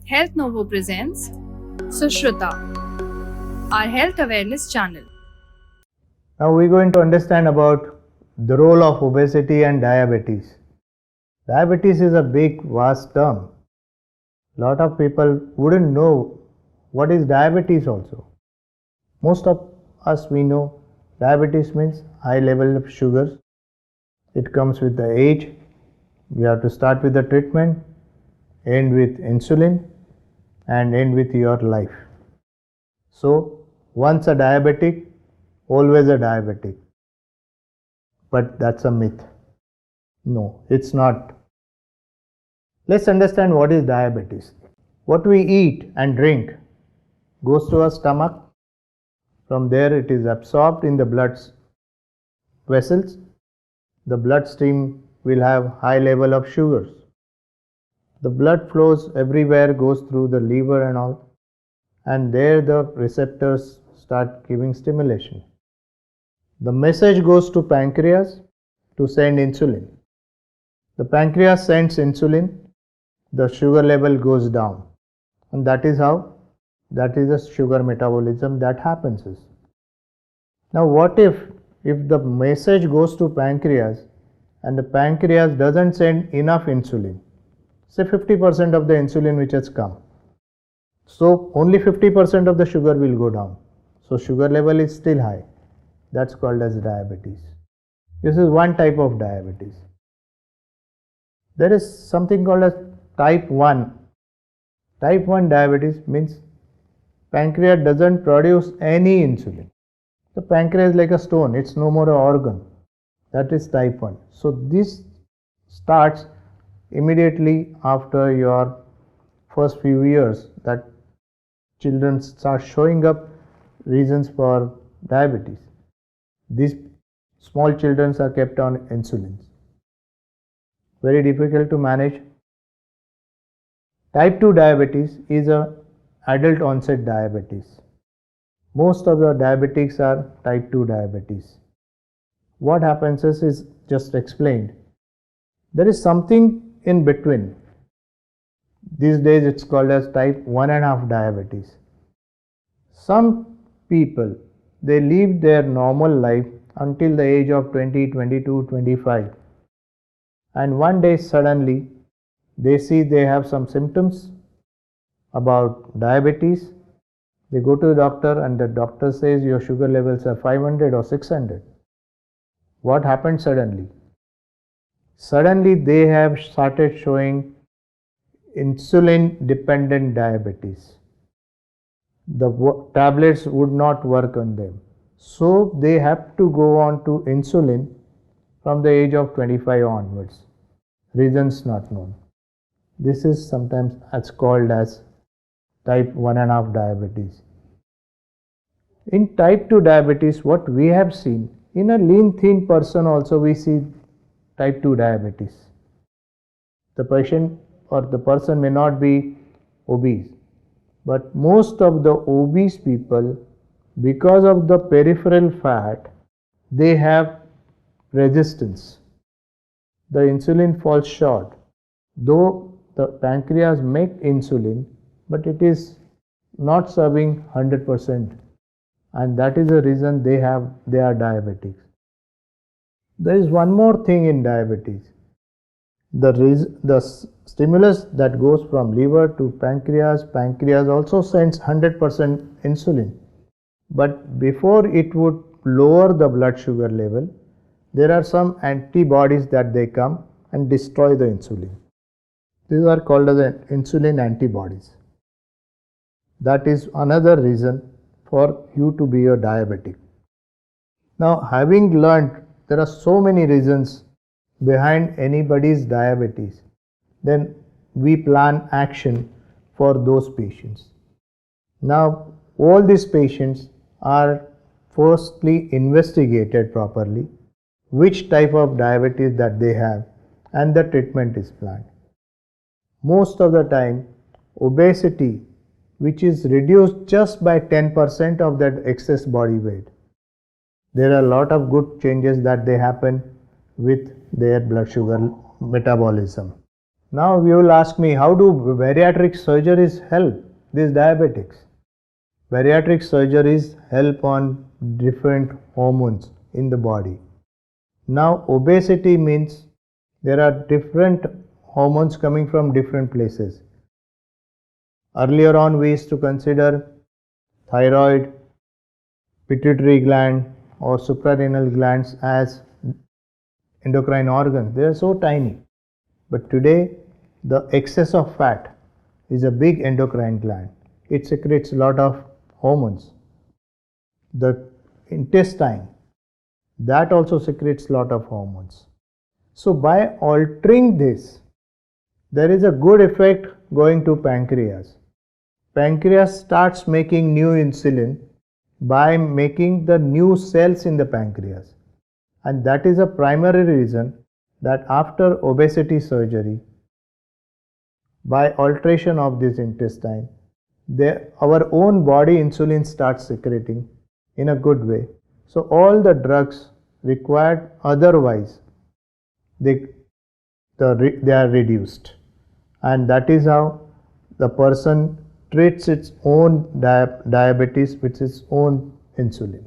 Health Novo presents Sushruta, our health awareness channel. Now we're going to understand about the role of obesity and diabetes. Diabetes is a big, vast term. Lot of people wouldn't know what is diabetes also. Most of us we know diabetes means high level of sugars. It comes with the age. You have to start with the treatment, end with insulin, and end with your life. So once a diabetic, always a diabetic. But that's a myth. No, it's not. Let's understand what is diabetes. What we eat and drink goes to our stomach. From there it is absorbed in the blood vessels. The bloodstream will have high level of sugars. The blood flows everywhere, goes through the liver and all, and there the receptors start giving stimulation. The message goes to pancreas to send insulin. The pancreas sends insulin, the sugar level goes down, and that is the sugar metabolism that happens. Now what if the message goes to pancreas and the pancreas doesn't send enough insulin, say 50% of the insulin which has come, so only 50% of the sugar will go down, so sugar level is still high. That's called as diabetes. This is one type of diabetes. There is something called as type 1. Type 1 diabetes means pancreas doesn't produce any insulin. The pancreas is like a stone, it's no more an organ. That is type 1. So this starts immediately after your first few years, that children start showing up reasons for diabetes. These small children are kept on insulin. Very difficult to manage. Type 2 diabetes is a adult onset diabetes. Most of the diabetics are type 2 diabetes. What happens is just explained. There is something in between. These days it's called as type 1.5 diabetes. Some people, they live their normal life until the age of 20, 22, 25. And one day suddenly they see they have some symptoms about diabetes. They go to the doctor and the doctor says your sugar levels are 500 or 600. What happened suddenly? Suddenly they have started showing insulin dependent diabetes. The tablets would not work on them. So they have to go on to insulin from the age of 25 onwards. Reasons not known. This is sometimes called as type 1.5 diabetes. In type 2 diabetes, what we have seen, in a lean thin person also we see type 2 diabetes. The patient or the person may not be obese, but most of the obese people, because of the peripheral fat, they have resistance. The insulin falls short. Though the pancreas makes insulin, but it is not serving 100%, and that is the reason they are diabetics. There is one more thing in diabetes. The stimulus that goes from liver to pancreas also sends 100% insulin. But before it would lower the blood sugar level, there are some antibodies that they come and destroy the insulin. These are called as insulin antibodies. That is another reason for you to be a diabetic. Now, having learned there are so many reasons behind anybody's diabetes, then we plan action for those patients. Now, all these patients are firstly investigated properly, which type of diabetes that they have, and the treatment is planned. Most of the time, obesity, which is reduced just by 10% of that excess body weight, there are a lot of good changes that they happen with their blood sugar metabolism. Now you will ask me, how do bariatric surgeries help these diabetics? Bariatric surgeries help on different hormones in the body. Now obesity means there are different hormones coming from different places. Earlier on we used to consider thyroid, pituitary gland or suprarenal glands as endocrine organs. They are so tiny. But today the excess of fat is a big endocrine gland. It secretes a lot of hormones. The intestine, that also secretes a lot of hormones. So by altering this, there is a good effect going to pancreas. Pancreas starts making new insulin by making the new cells in the pancreas. And that is a primary reason that after obesity surgery, by alteration of this intestine, our own body insulin starts secreting in a good way. So all the drugs required otherwise, they are reduced. And that is how the person treats its own diabetes with its own insulin.